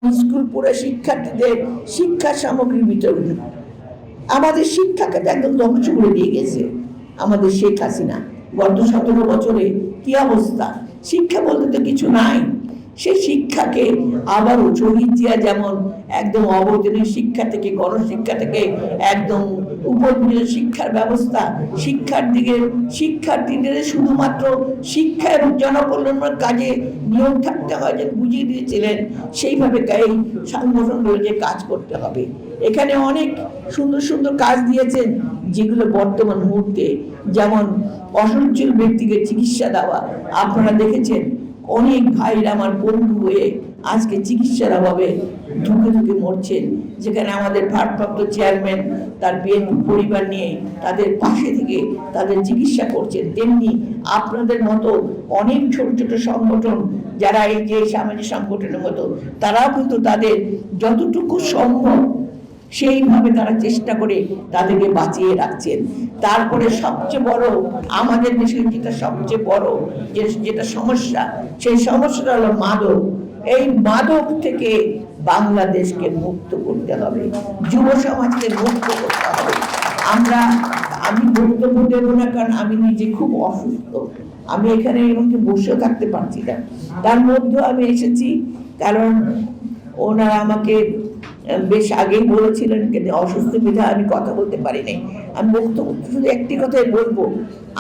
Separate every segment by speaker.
Speaker 1: School পড়ে শিক্ষার্থীদের শিক্ষা সামগ্রী বিতরণ, আমাদের শিক্ষাকে একদম ধ্বংস করে দিয়ে গেছে আমাদের শেখ হাসিনা। গত 17 বছরে কি অবস্থা, শিক্ষা বলতে তো কিছু নাই। সেই শিক্ষাকে আবারও শহীদ জিয়া যেমন একদম অবৈতনিক শিক্ষা থেকে গণশিক্ষা থেকে একদম উপযোগী শিক্ষার ব্যবস্থা, শিক্ষার্থীদের শুধুমাত্র শিক্ষা এবং জনকল্যাণের কাজে নিয়োগ থাকতে হয় যে বুঝিয়ে দিয়েছিলেন, সেইভাবে এই সংগঠন রয়েছে কাজ করতে হবে। এখানে অনেক সুন্দর সুন্দর কাজ দিয়েছেন যেগুলো বর্তমান মুহূর্তে, যেমন অসচ্ছল ব্যক্তিকে চিকিৎসা দেওয়া। আপনারা দেখেছেন অনেক ভাইরা আমার বন্ধু হয়ে আজকে চিকিৎসার অভাবে ধুকে ধুকে মরছেন, যেখানে আমাদের ভারপ্রাপ্ত চেয়ারম্যান তার বিএনপি পরিবার নিয়ে তাদের পাশে থেকে তাদের চিকিৎসা করছেন। তেমনি আপনাদের মতো অনেক ছোট ছোট সংগঠন যারা এই যে সামাজিক সংগঠনের মতো, তারাও কিন্তু তাদের যতটুকু সম্ভব সেইভাবে তারা চেষ্টা করে তাদেরকে বাঁচিয়ে রাখছেন। তারপরে সবচেয়ে বড় আমাদের দেশের যেটা সবচেয়ে বড় যেটা সমস্যা, সেই সমস্যাটা হলো মাদক। এই মাদক থেকে বাংলাদেশকে মুক্ত করতে হবে, যুব সমাজকে মুক্ত করতে হবে। আমি বক্তব্য দেব না, কারণ আমি নিজে খুব অসুস্থ, আমি এখানে এমনকি বসেও থাকতে পারছি না। তার মধ্যেও আমি এসেছি কারণ ওনারা আমাকে বেশ আগেই বলেছিলেন, কিন্তু অসুস্থ বিধা আমি কথা বলতে পারি নাই। আমি বক্তব্য শুধু একটি কথাই বলবো,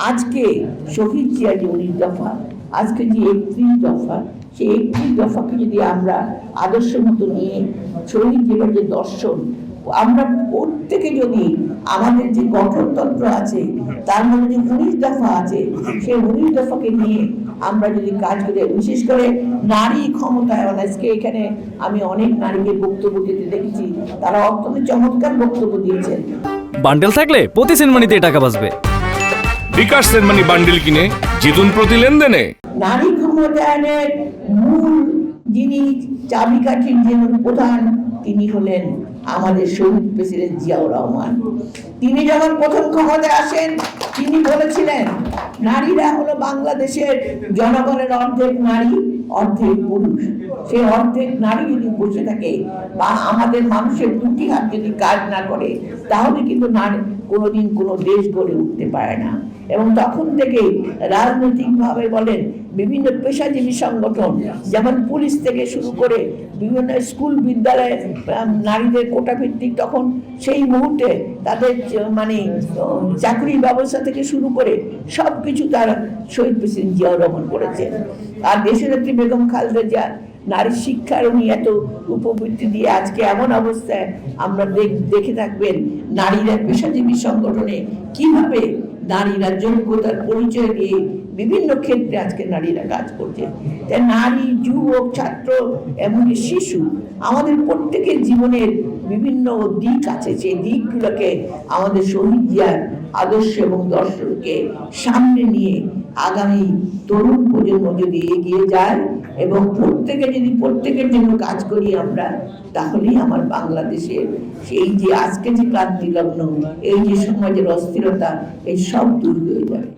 Speaker 1: আজকে শহীদ জিয়া যে 19 দফা, আজকে যে 31 দফা, সেই 31 দফাকে যদি আমরা আদর্শ মতো নিয়ে শহীদ জিয়ার যে দর্শন, আমরা প্রত্যেকে যদি আমাদের যে গঠনতন্ত্র আছে তার মধ্যে যে 19 দফা আছে, সেই 19 দফাকে নিয়ে আমরা যদি কাজ করি, বিশেষ করে নারী ক্ষমতায়ন। আজকে এখানে আমি অনেক নারীকে বক্তব্য দিতে দেখেছি, তারা অত্যন্ত চমৎকার বক্তব্য দিয়েছেন।
Speaker 2: বান্ডেল থাকলে প্রতি সেনমানিতে টাকা বাঁচবে।
Speaker 3: বিকাশ সেনমানি বান্ডেল কিনে জিতুন প্রতি লেনদেনে।
Speaker 1: নারী ক্ষমতায়নের মূল যিনি চাবিকাঠির যে প্রধান, তিনি হলেন আমাদের শহীদ প্রেসিডেন্ট জিয়াউর রহমান। তিনি যখন প্রথম ক্ষমতায় আসেন, তিনি বলেছিলেন নারীরা হলো বাংলাদেশের জনগণের অর্ধেক নারী অর্ধেক পুরুষ। সেই অর্ধেক নারী যদি বসে থাকে বা আমাদের মানুষের দুটি হাত যদি কাজ না করে, তাহলে কিন্তু কোনোদিন কোনো দেশ গড়ে উঠতে পারে না। এবং তখন থেকে রাজনৈতিকভাবে বলেন, বিভিন্ন পেশাজীবী সংগঠন যেমন পুলিশ থেকে শুরু করে বিভিন্ন স্কুল বিদ্যালয়ে নারীদের কোটা ভিত্তিক, তখন সেই মুহূর্তে তাদের মানে চাকরির ব্যবস্থা থেকে শুরু করে সব কিছু তারা শহীদ প্রেসিডেন্ট জিয়াউর রহমান করেছেন। আর দেশনেত্রী বেগম খালেদা জিয়া নারী শিক্ষার উনি এত উপবৃত্তি দিয়ে আজকে এমন অবস্থায় আমরা দেখে থাকবেন নারীরা পেশাজীবী সংগঠনে কিভাবে নারীরা যোগ্যতার পরিচয় দিয়ে বিভিন্ন ক্ষেত্রে আজকে নারীরা কাজ করছে। তাই নারী, যুবক, ছাত্র এমনকি শিশু, আমাদের প্রত্যেকের জীবনের বিভিন্ন দিক আছে, সেই দিকগুলোকে আমাদের শহীদ জিয়ার আদর্শ এবং দর্শনকে সামনে নিয়ে আগামী তরুণ প্রজন্ম যদি এগিয়ে যায় এবং প্রত্যেকের জন্য কাজ করি আমরা, তাহলেই আমার বাংলাদেশের এই যে আজকে যে ক্রান্তি লগ্ন, এই যে সমাজের অস্থিরতা, এই সব দূর হয়ে যাবে।